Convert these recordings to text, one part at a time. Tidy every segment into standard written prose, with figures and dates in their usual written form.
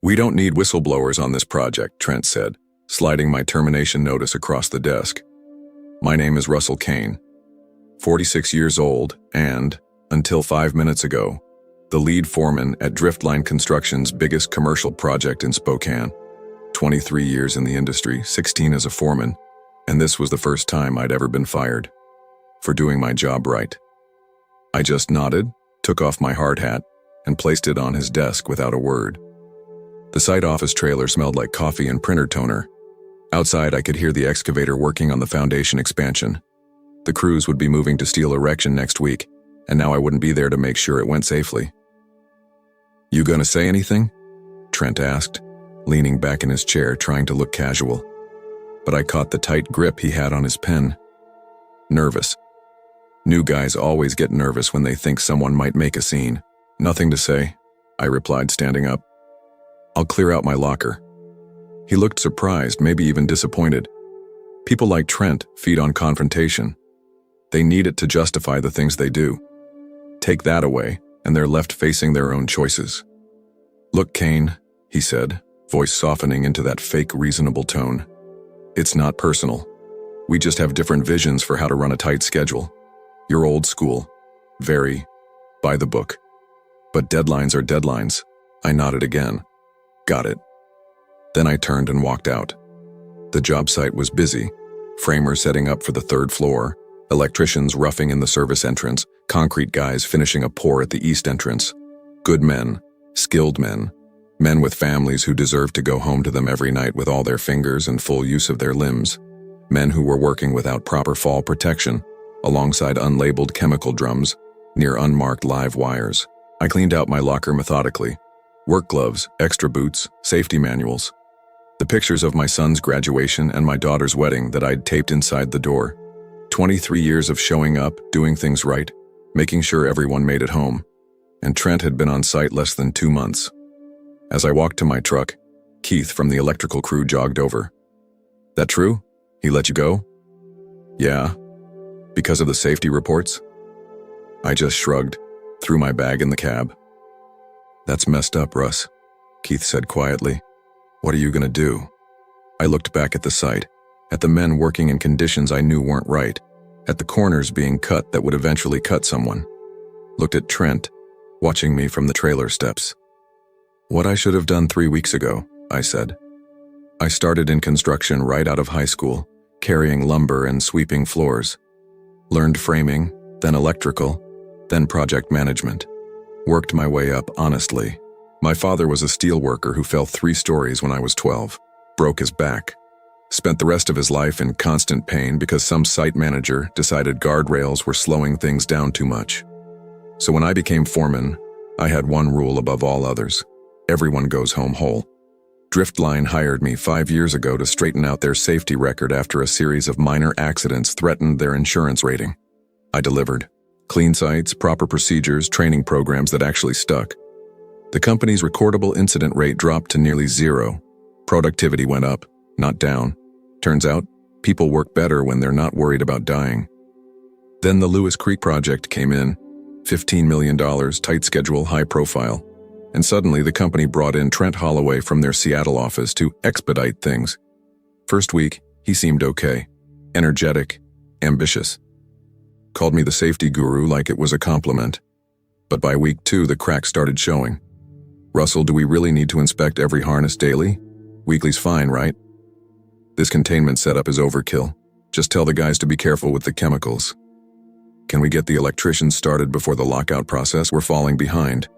"We don't need whistleblowers on this project," Trent said, sliding my termination notice across the desk. "My name is Russell Kane, 46 years old, and, until 5 minutes ago, the lead foreman at Driftline Construction's biggest commercial project in Spokane. 23 years in the industry, 16 as a foreman, and this was the first time I'd ever been fired for doing my job right." I just nodded, took off my hard hat, and placed it on his desk without a word. The site office trailer smelled like coffee and printer toner. Outside, I could hear the excavator working on the foundation expansion. The crews would be moving to steel erection next week, and now I wouldn't be there to make sure it went safely. "You gonna say anything?" Trent asked, leaning back in his chair trying to look casual. But I caught the tight grip he had on his pen. Nervous. New guys always get nervous when they think someone might make a scene. "Nothing to say," I replied, standing up. "I'll clear out my locker." He looked surprised, maybe even disappointed. People like Trent feed on confrontation. They need it to justify the things they do. Take that away, and they're left facing their own choices. "Look, Kane," he said, voice softening into that fake reasonable tone. "It's not personal. We just have different visions for how to run a tight schedule. You're old school. Very by the book. But deadlines are deadlines." I nodded again. "Got it." Then I turned and walked out. The job site was busy. Framers setting up for the 3rd floor, electricians roughing in the service entrance, concrete guys finishing a pour at the east entrance. Good men, skilled men, men with families who deserved to go home to them every night with all their fingers and full use of their limbs. Men who were working without proper fall protection, alongside unlabeled chemical drums, near unmarked live wires. I cleaned out my locker methodically. Work gloves, extra boots, safety manuals. The pictures of my son's graduation and my daughter's wedding that I'd taped inside the door. 23 years of showing up, doing things right, making sure everyone made it home. And Trent had been on site less than 2 months. As I walked to my truck, Keith from the electrical crew jogged over. "That true? He let you go?" "Yeah. Because of the safety reports?" I just shrugged, threw my bag in the cab. "That's messed up, Russ," Keith said quietly. "What are you gonna do?" I looked back at the site, at the men working in conditions I knew weren't right, at the corners being cut that would eventually cut someone. Looked at Trent, watching me from the trailer steps. "What I should have done 3 weeks ago," I said. "I started in construction right out of high school, carrying lumber and sweeping floors. Learned framing, then electrical, then project management. Worked my way up honestly. My father was a steel worker who fell 3 stories when I was 12, broke his back. Spent the rest of his life in constant pain because some site manager decided guardrails were slowing things down too much. So when I became foreman, I had one rule above all others. Everyone goes home whole. Driftline hired me 5 years ago to straighten out their safety record after a series of minor accidents threatened their insurance rating. I delivered. Clean sites, proper procedures, training programs that actually stuck. The company's recordable incident rate dropped to nearly 0. Productivity went up, not down. Turns out, people work better when they're not worried about dying. Then the Lewis Creek project came in. $15 million, tight schedule, high profile. And suddenly the company brought in Trent Holloway from their Seattle office to expedite things. First week, he seemed okay. Energetic, ambitious. Called me the safety guru like it was a compliment. But by week 2, the cracks started showing. "Russell, do we really need to inspect every harness daily? Weekly's fine, right? This containment setup is overkill. Just tell the guys to be careful with the chemicals. Can we get the electricians started before the lockout process? We're falling behind."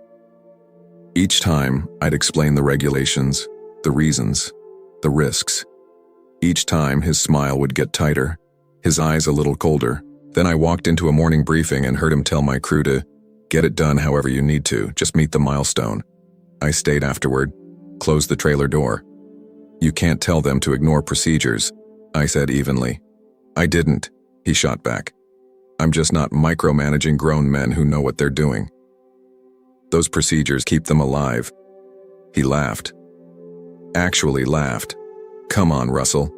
Each time, I'd explain the regulations, the reasons, the risks. Each time, his smile would get tighter, his eyes a little colder. Then I walked into a morning briefing and heard him tell my crew to get it done however you need to, just meet the milestone. I stayed afterward, closed the trailer door. "You can't tell them to ignore procedures," I said evenly. "I didn't," he shot back. "I'm just not micromanaging grown men who know what they're doing. Those procedures keep them alive." He laughed. Actually laughed. "Come on, Russell.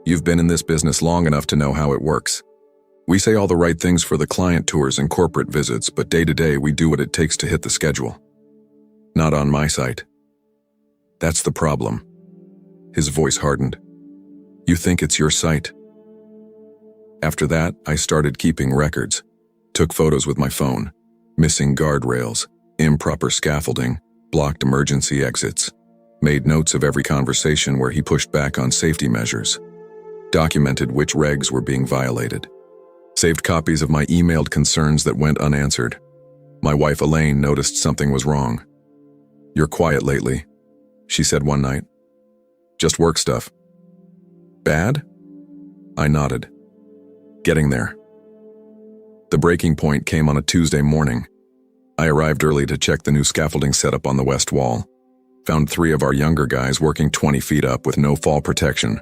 You've been in this business long enough to know how it works. We say all the right things for the client tours and corporate visits, but day to day we do what it takes to hit the schedule. Not on my site." That's the problem. His voice hardened. You think it's your site? After that, I started keeping records. Took photos with my phone. Missing guardrails, improper scaffolding, blocked emergency exits. Made notes of every conversation where he pushed back on safety measures. Documented which regs were being violated. Saved copies of my emailed concerns that went unanswered. My wife Elaine noticed something was wrong. You're quiet lately, she said one night. Just work stuff. Bad? I nodded. Getting there. The breaking point came on a Tuesday morning. I arrived early to check the new scaffolding setup on the west wall. Found 3 of our younger guys working 20 feet up with no fall protection.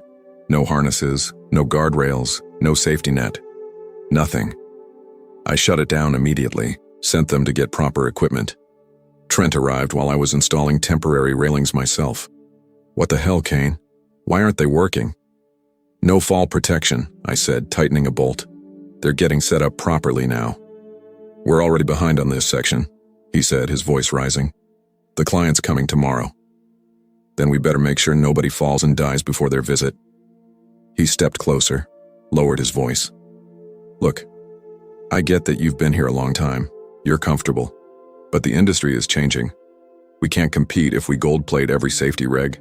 No harnesses, no guardrails, no safety net. Nothing. I shut it down immediately, sent them to get proper equipment. Trent arrived while I was installing temporary railings myself. What the hell, Kane? Why aren't they working? No fall protection, I said, tightening a bolt. They're getting set up properly now. We're already behind on this section, he said, his voice rising. The client's coming tomorrow. Then we better make sure nobody falls and dies before their visit. He stepped closer, lowered his voice. Look, I get that you've been here a long time. You're comfortable. But the industry is changing. We can't compete if we gold-plate every safety reg.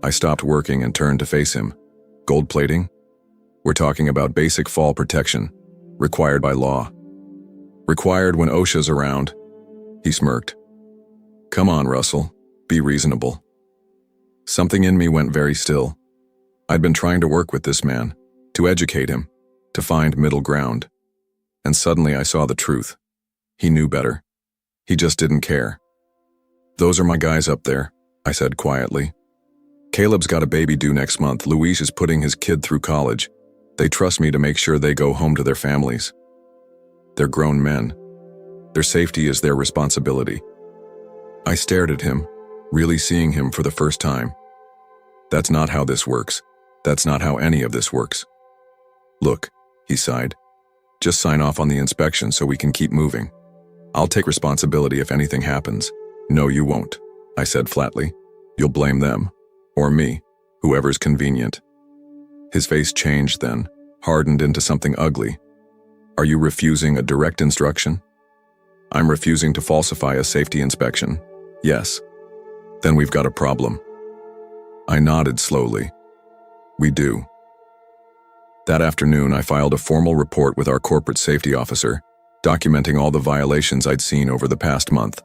I stopped working and turned to face him. Gold plating? We're talking about basic fall protection, required by law. Required when OSHA's around. He smirked. Come on, Russell. Be reasonable. Something in me went very still. I'd been trying to work with this man, to educate him, to find middle ground. And suddenly I saw the truth. He knew better. He just didn't care. Those are my guys up there, I said quietly. Caleb's got a baby due next month. Luis is putting his kid through college. They trust me to make sure they go home to their families. They're grown men. Their safety is their responsibility. I stared at him, really seeing him for the first time. That's not how this works. That's not how any of this works. Look, he sighed. Just sign off on the inspection so we can keep moving. I'll take responsibility if anything happens. No, you won't, I said flatly. You'll blame them. Or me, whoever's convenient. His face changed then, hardened into something ugly. Are you refusing a direct instruction? I'm refusing to falsify a safety inspection. Yes. Then we've got a problem. I nodded slowly. We do. That afternoon, I filed a formal report with our corporate safety officer, documenting all the violations I'd seen over the past month.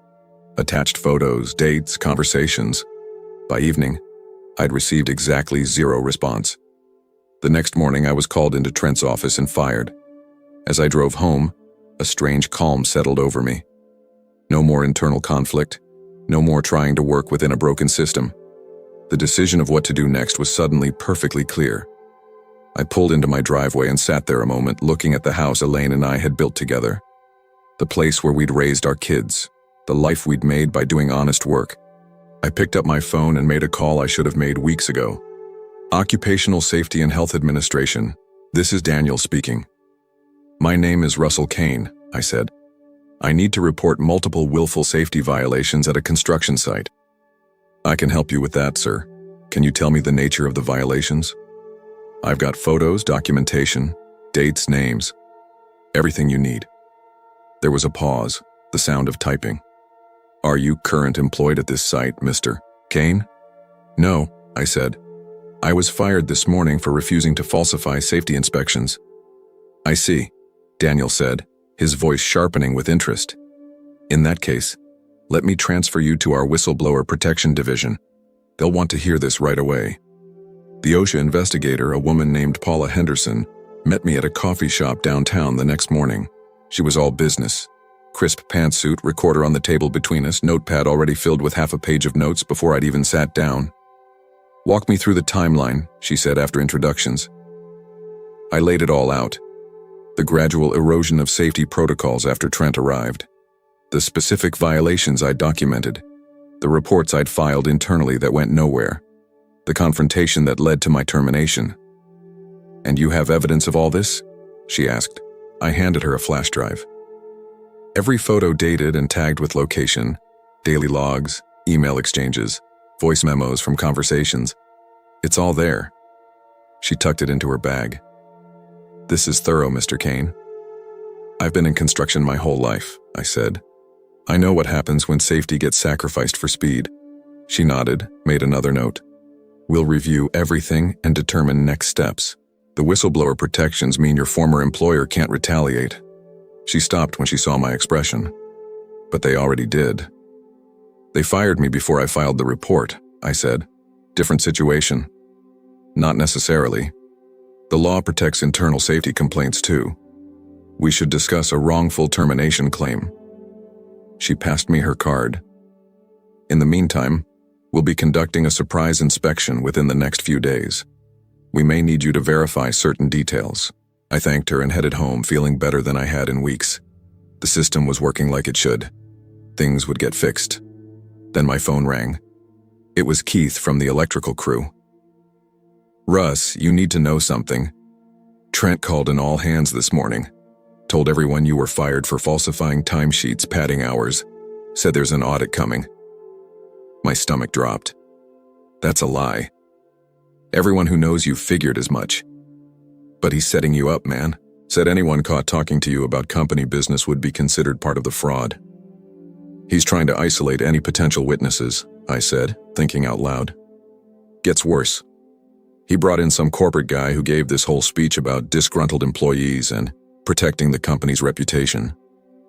Attached photos, dates, conversations. By evening, I'd received exactly 0 response. The next morning, I was called into Trent's office and fired. As I drove home, a strange calm settled over me. No more internal conflict, no more trying to work within a broken system. The decision of what to do next was suddenly perfectly clear. I pulled into my driveway and sat there a moment, looking at the house Elaine and I had built together. The place where we'd raised our kids, the life we'd made by doing honest work. I picked up my phone and made a call I should have made weeks ago. Occupational Safety and Health Administration. This is Daniel speaking. My name is Russell Kane, I said. I need to report multiple willful safety violations at a construction site. I can help you with that, sir. Can you tell me the nature of the violations? I've got photos, documentation, dates, names. Everything you need. There was a pause, the sound of typing. Are you current employed at this site, Mr. Kane? No, I said. I was fired this morning for refusing to falsify safety inspections. I see, Daniel said, his voice sharpening with interest. In that case, let me transfer you to our whistleblower protection division. They'll want to hear this right away. The OSHA investigator, a woman named Paula Henderson, met me at a coffee shop downtown the next morning. She was all business. Crisp pantsuit, recorder on the table between us, notepad already filled with half a page of notes before I'd even sat down. Walk me through the timeline, she said after introductions. I laid it all out. The gradual erosion of safety protocols after Trent arrived. The specific violations I'd documented. The reports I'd filed internally that went nowhere. The confrontation that led to my termination. And you have evidence of all this? She asked. I handed her a flash drive. Every photo dated and tagged with location, daily logs, email exchanges, voice memos from conversations. It's all there. She tucked it into her bag. This is thorough, Mr. Kane. I've been in construction my whole life, I said. I know what happens when safety gets sacrificed for speed. She nodded, made another note. We'll review everything and determine next steps. The whistleblower protections mean your former employer can't retaliate. She stopped when she saw my expression. But they already did. They fired me before I filed the report, I said. Different situation. Not necessarily. The law protects internal safety complaints too. We should discuss a wrongful termination claim. She passed me her card. In the meantime, we'll be conducting a surprise inspection within the next few days. We may need you to verify certain details. I thanked her and headed home, feeling better than I had in weeks. The system was working like it should. Things would get fixed. Then my phone rang. It was Keith from the electrical crew. Russ, you need to know something. Trent called an all hands this morning. Told everyone you were fired for falsifying timesheets, padding hours. Said there's an audit coming. My stomach dropped. That's a lie. Everyone who knows you figured as much. But he's setting you up, man. Said anyone caught talking to you about company business would be considered part of the fraud. He's trying to isolate any potential witnesses, I said, thinking out loud. Gets worse. He brought in some corporate guy who gave this whole speech about disgruntled employees and protecting the company's reputation.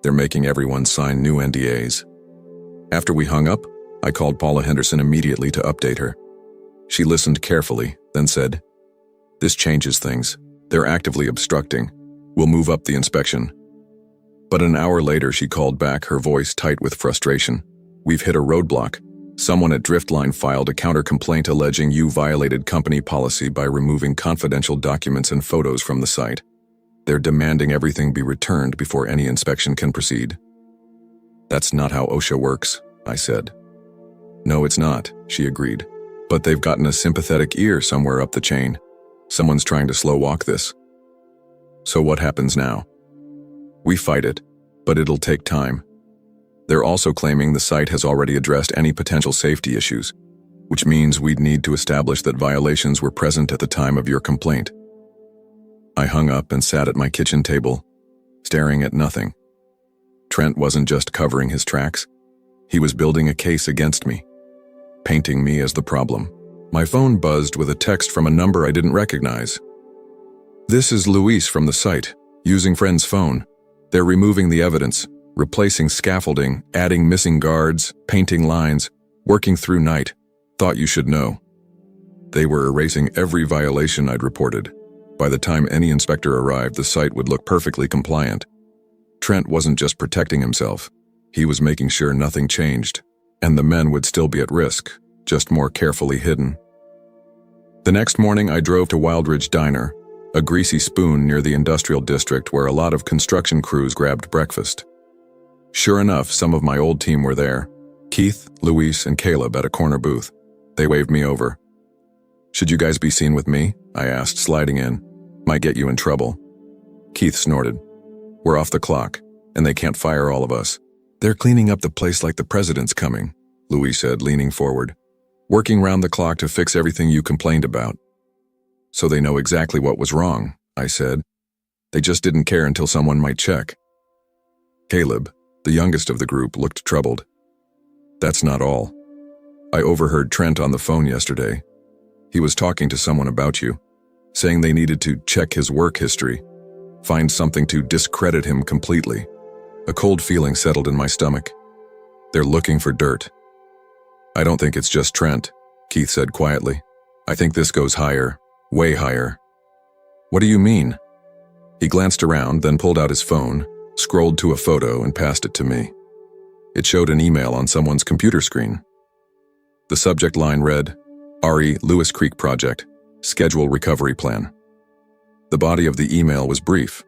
They're making everyone sign new NDAs. After we hung up, I called Paula Henderson immediately to update her. She listened carefully, then said, "This changes things. They're actively obstructing. We'll move up the inspection." But an hour later she called back, her voice tight with frustration. "We've hit a roadblock. Someone at Driftline filed a counter-complaint alleging you violated company policy by removing confidential documents and photos from the site. They're demanding everything be returned before any inspection can proceed." "That's not how OSHA works," I said. "No, it's not," she agreed. "But they've gotten a sympathetic ear somewhere up the chain. Someone's trying to slow walk this." "So what happens now?" "We fight it, but it'll take time. They're also claiming the site has already addressed any potential safety issues, which means we'd need to establish that violations were present at the time of your complaint." I hung up and sat at my kitchen table, staring at nothing. Trent wasn't just covering his tracks. He was building a case against me, painting me as the problem. My phone buzzed with a text from a number I didn't recognize. "This is Luis from the site, using friend's phone. They're removing the evidence, replacing scaffolding, adding missing guards, painting lines, working through night. Thought you should know." They were erasing every violation I'd reported. By the time any inspector arrived, the site would look perfectly compliant. Trent wasn't just protecting himself. He was making sure nothing changed, and the men would still be at risk, just more carefully hidden. The next morning I drove to Wildridge Diner, a greasy spoon near the industrial district where a lot of construction crews grabbed breakfast. Sure enough, some of my old team were there. Keith, Luis, and Caleb at a corner booth. They waved me over. "Should you guys be seen with me?" I asked, sliding in. "Might get you in trouble." Keith snorted. "We're off the clock, and they can't fire all of us. They're cleaning up the place like the president's coming," Luis said, leaning forward. "Working round the clock to fix everything you complained about." "So they know exactly what was wrong," I said. "They just didn't care until someone might check." Caleb, the youngest of the group, looked troubled. "That's not all. I overheard Trent on the phone yesterday. He was talking to someone about you, saying they needed to check his work history, find something to discredit him completely." A cold feeling settled in my stomach. "They're looking for dirt." "I don't think it's just Trent," Keith said quietly. "I think this goes higher, way higher." "What do you mean?" He glanced around, then pulled out his phone, scrolled to a photo, and passed it to me. It showed an email on someone's computer screen. The subject line read, "RE Lewis Creek Project, Schedule Recovery Plan." The body of the email was brief.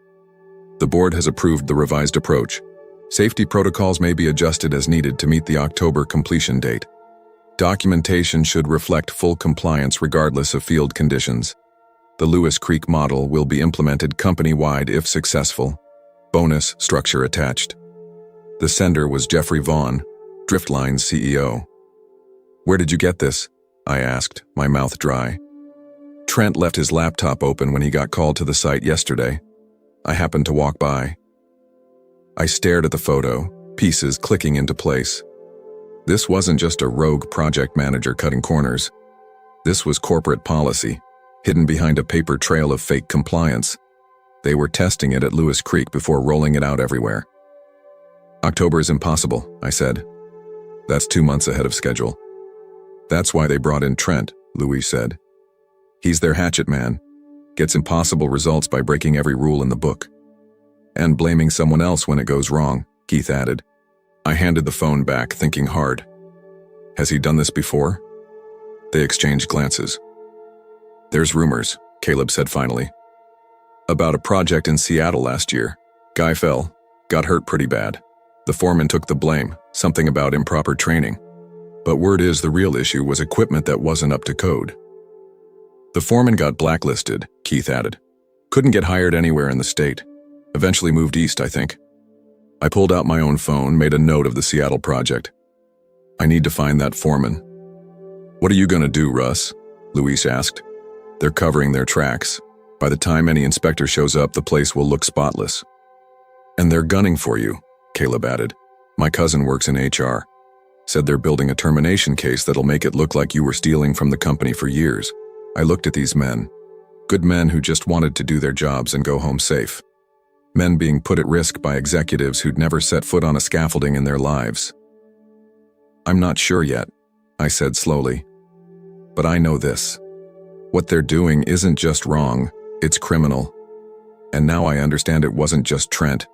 "The board has approved the revised approach. Safety protocols may be adjusted as needed to meet the October completion date. Documentation should reflect full compliance regardless of field conditions. The Lewis Creek model will be implemented company-wide if successful. Bonus structure attached." The sender was Jeffrey Vaughn, Driftline's CEO. "Where did you get this?" I asked, my mouth dry. "Trent left his laptop open when he got called to the site yesterday. I happened to walk by." I stared at the photo, pieces clicking into place. This wasn't just a rogue project manager cutting corners. This was corporate policy, hidden behind a paper trail of fake compliance. They were testing it at Lewis Creek before rolling it out everywhere. "October is impossible," I said. "That's 2 months ahead of schedule." "That's why they brought in Trent," Louis said. "He's their hatchet man, gets impossible results by breaking every rule in the book. And blaming someone else when it goes wrong," Keith added. I handed the phone back, thinking hard. Has he done this before? They exchanged glances. "There's rumors," Caleb said finally. "About a project in Seattle last year. Guy fell, got hurt pretty bad. The foreman took the blame, something about improper training. But word is the real issue was equipment that wasn't up to code." "The foreman got blacklisted," Keith added. "Couldn't get hired anywhere in the state. Eventually moved east, I think." I pulled out my own phone, made a note of the Seattle project. "I need to find that foreman." "What are you going to do, Russ?" Luis asked. "They're covering their tracks. By the time any inspector shows up, the place will look spotless." "And they're gunning for you," Caleb added. "My cousin works in HR. Said they're building a termination case that'll make it look like you were stealing from the company for years." I looked at these men. Good men who just wanted to do their jobs and go home safe. Men being put at risk by executives who'd never set foot on a scaffolding in their lives. "I'm not sure yet," I said slowly. "But I know this. What they're doing isn't just wrong, it's criminal. And now I understand it wasn't just Trent.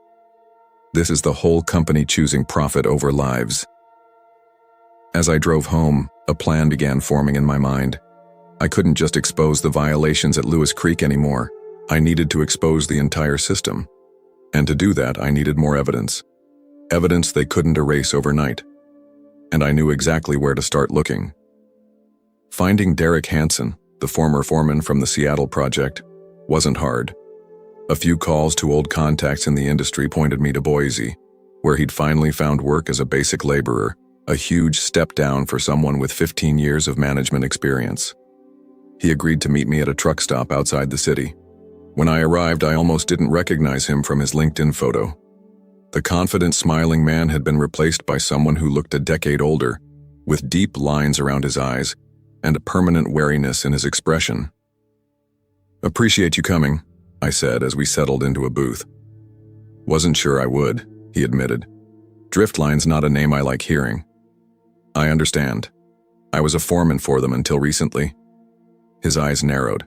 This is the whole company choosing profit over lives." As I drove home, a plan began forming in my mind. I couldn't just expose the violations at Lewis Creek anymore. I needed to expose the entire system. And to do that, I needed more evidence. Evidence they couldn't erase overnight. And I knew exactly where to start looking. Finding Derek Hansen, the former foreman from the Seattle project, wasn't hard. A few calls to old contacts in the industry pointed me to Boise, where he'd finally found work as a basic laborer, a huge step down for someone with 15 years of management experience. He agreed to meet me at a truck stop outside the city. When I arrived, I almost didn't recognize him from his LinkedIn photo. The confident, smiling man had been replaced by someone who looked a decade older, with deep lines around his eyes and a permanent wariness in his expression. "Appreciate you coming," I said as we settled into a booth. "Wasn't sure I would," he admitted. "Driftline's not a name I like hearing." "I understand. I was a foreman for them until recently." His eyes narrowed.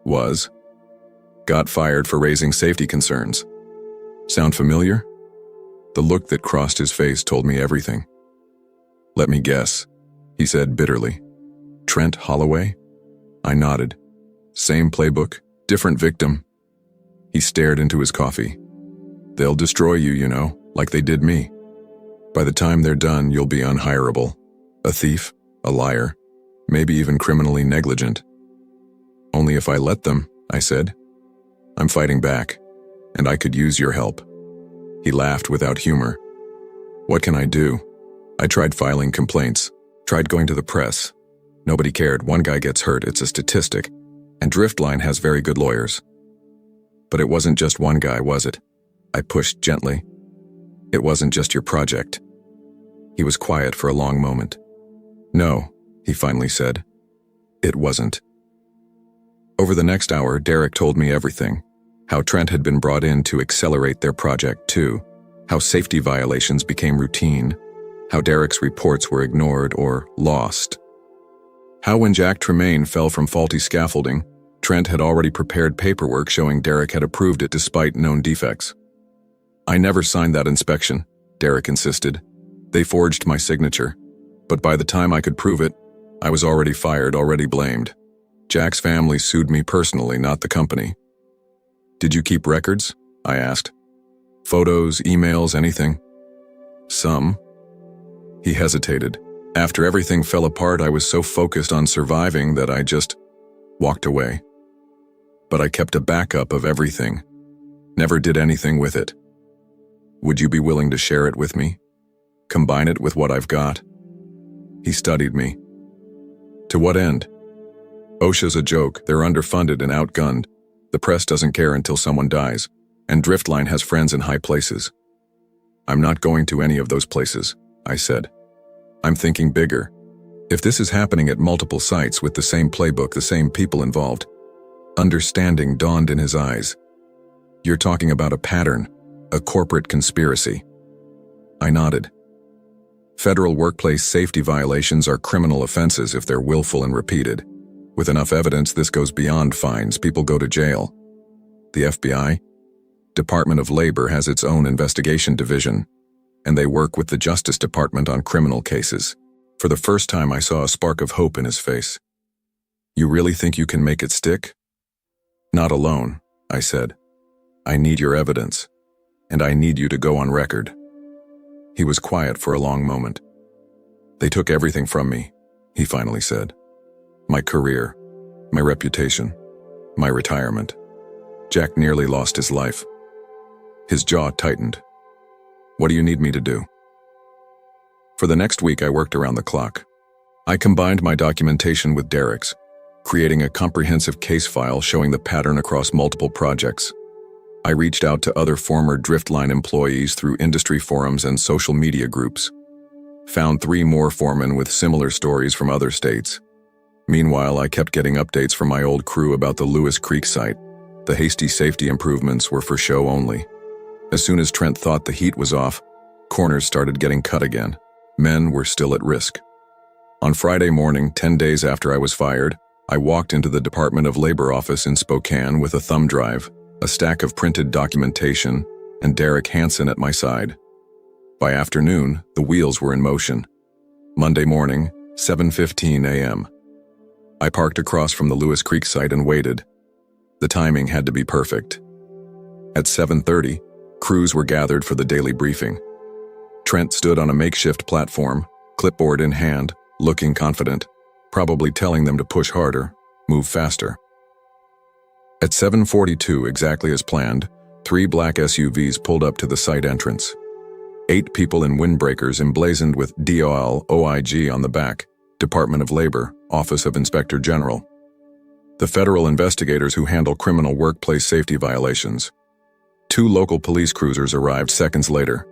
"Was? Got fired for raising safety concerns. Sound familiar?" The look that crossed his face told me everything. "Let me guess," he said bitterly. "Trent Holloway?" I nodded. "Same playbook, different victim." He stared into his coffee. "They'll destroy you, you know, like they did me. By the time they're done, you'll be unhireable. A thief, a liar, maybe even criminally negligent." "Only if I let them," I said. "I'm fighting back, and I could use your help." He laughed without humor. "What can I do? I tried filing complaints, tried going to the press. Nobody cared. One guy gets hurt, it's a statistic, and Driftline has very good lawyers." "But it wasn't just one guy, was it?" I pushed gently. "It wasn't just your project." He was quiet for a long moment. "No," he finally said. "It wasn't." Over the next hour, Derek told me everything. How Trent had been brought in to accelerate their project too. How safety violations became routine. How Derek's reports were ignored or lost. How when Jack Tremaine fell from faulty scaffolding, Trent had already prepared paperwork showing Derek had approved it despite known defects. "I never signed that inspection," Derek insisted. "They forged my signature. But by the time I could prove it, I was already fired, already blamed. Jack's family sued me personally, not the company." "Did you keep records?" I asked. "Photos, emails, anything?" "Some." He hesitated. "After everything fell apart, I was so focused on surviving that I just walked away. But I kept a backup of everything. Never did anything with it. Would you be willing to share it with me? Combine it with what I've got?" He studied me. To what end? OSHA's a joke, they're underfunded and outgunned. The press doesn't care until someone dies, and Driftline has friends in high places. I'm not going to any of those places, I said. I'm thinking bigger. If this is happening at multiple sites with the same playbook, the same people involved. Understanding dawned in his eyes. You're talking about a pattern, a corporate conspiracy. I nodded. Federal workplace safety violations are criminal offenses if they're willful and repeated. With enough evidence, this goes beyond fines. People go to jail. The FBI, Department of Labor, has its own investigation division, and they work with the Justice Department on criminal cases. For the first time, I saw a spark of hope in his face. You really think you can make it stick? Not alone, I said. I need your evidence, and I need you to go on record. He was quiet for a long moment. They took everything from me, he finally said. My career, my reputation, my retirement. Jack nearly lost his life. His jaw tightened. What do you need me to do? For the next week, I worked around the clock. I combined my documentation with Derek's, creating a comprehensive case file showing the pattern across multiple projects. I reached out to other former Driftline employees through industry forums and social media groups. Found 3 more foremen with similar stories from other states. Meanwhile, I kept getting updates from my old crew about the Lewis Creek site. The hasty safety improvements were for show only. As soon as Trent thought the heat was off, corners started getting cut again. Men were still at risk. On Friday morning, 10 days after I was fired, I walked into the Department of Labor office in Spokane with a thumb drive, a stack of printed documentation, and Derek Hansen at my side. By afternoon, the wheels were in motion. Monday morning, 7:15 a.m. I parked across from the Lewis Creek site and waited. The timing had to be perfect. At 7:30, crews were gathered for the daily briefing. Trent stood on a makeshift platform, clipboard in hand, looking confident, probably telling them to push harder, move faster. At 7:42, exactly as planned, 3 black SUVs pulled up to the site entrance. 8 people in windbreakers emblazoned with DOL OIG on the back, Department of Labor, Office of Inspector General. The federal investigators who handle criminal workplace safety violations. 2 local police cruisers arrived seconds later.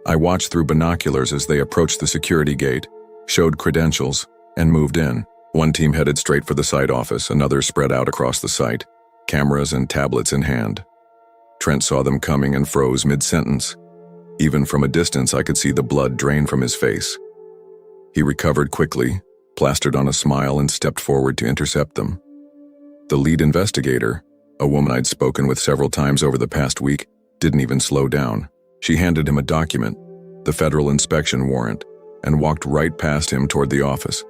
I watched through binoculars as they approached the security gate, showed credentials, and moved in. One team headed straight for the site office, another spread out across the site, cameras and tablets in hand. Trent saw them coming and froze mid-sentence. Even from a distance, I could see the blood drain from his face. He recovered quickly, plastered on a smile, and stepped forward to intercept them. The lead investigator, a woman I'd spoken with several times over the past week, didn't even slow down. She handed him a document, the federal inspection warrant, and walked right past him toward the office.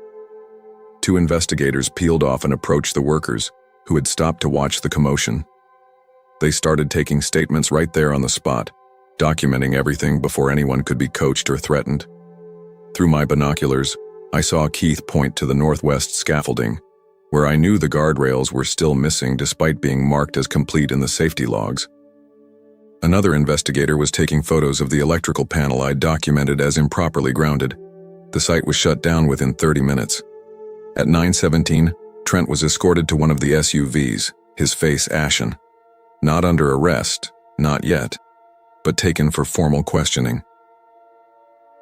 2 investigators peeled off and approached the workers, who had stopped to watch the commotion. They started taking statements right there on the spot, documenting everything before anyone could be coached or threatened. Through my binoculars, I saw Keith point to the northwest scaffolding, where I knew the guardrails were still missing despite being marked as complete in the safety logs. Another investigator was taking photos of the electrical panel I'd documented as improperly grounded. The site was shut down within 30 minutes. At 9:17, Trent was escorted to one of the SUVs, his face ashen. Not under arrest, not yet, but taken for formal questioning.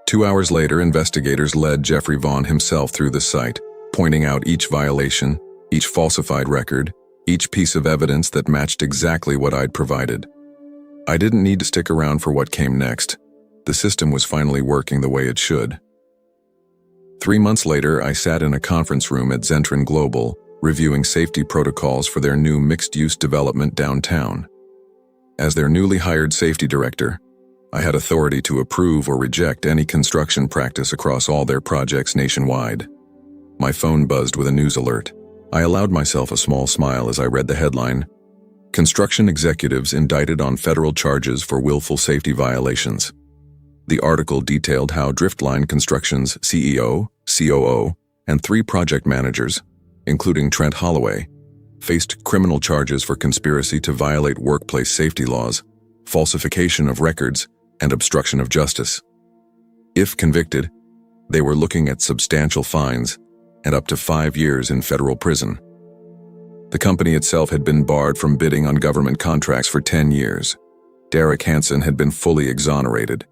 2 hours later, investigators led Jeffrey Vaughn himself through the site, pointing out each violation, each falsified record, each piece of evidence that matched exactly what I'd provided. I didn't need to stick around for what came next. The system was finally working the way it should. 3 months later, I sat in a conference room at Zentren Global, reviewing safety protocols for their new mixed-use development downtown. As their newly hired safety director, I had authority to approve or reject any construction practice across all their projects nationwide. My phone buzzed with a news alert. I allowed myself a small smile as I read the headline, "Construction Executives Indicted on Federal Charges for Willful Safety Violations." The article detailed how Driftline Construction's CEO, COO, and 3 project managers, including Trent Holloway, faced criminal charges for conspiracy to violate workplace safety laws, falsification of records, and obstruction of justice. If convicted, They were looking at substantial fines and up to 5 years in federal prison. The company itself had been barred from bidding on government contracts for 10 years. Derek Hansen had been fully exonerated.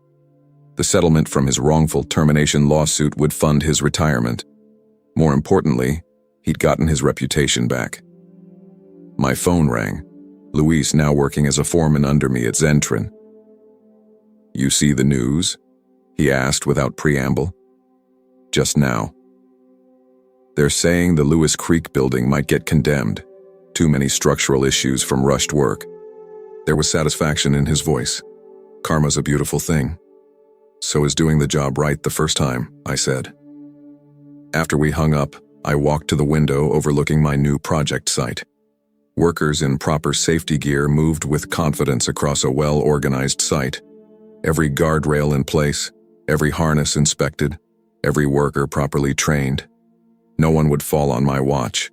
The settlement from his wrongful termination lawsuit would fund his retirement. More importantly, he'd gotten his reputation back. My phone rang. Luis, now working as a foreman under me at Zentrin. "You see the news?" he asked without preamble. "Just now. They're saying the Lewis Creek building might get condemned. Too many structural issues from rushed work." There was satisfaction in his voice. "Karma's a beautiful thing. So is doing the job right the first time," I said. After we hung up, I walked to the window overlooking my new project site. Workers in proper safety gear moved with confidence across a well-organized site. Every guardrail in place, every harness inspected, every worker properly trained. No one would fall on my watch.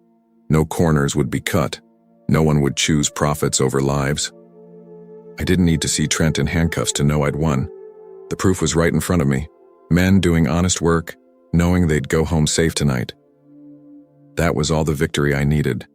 No corners would be cut. No one would choose profits over lives. I didn't need to see Trent in handcuffs to know I'd won. The proof was right in front of me. Men doing honest work, knowing they'd go home safe tonight. That was all the victory I needed.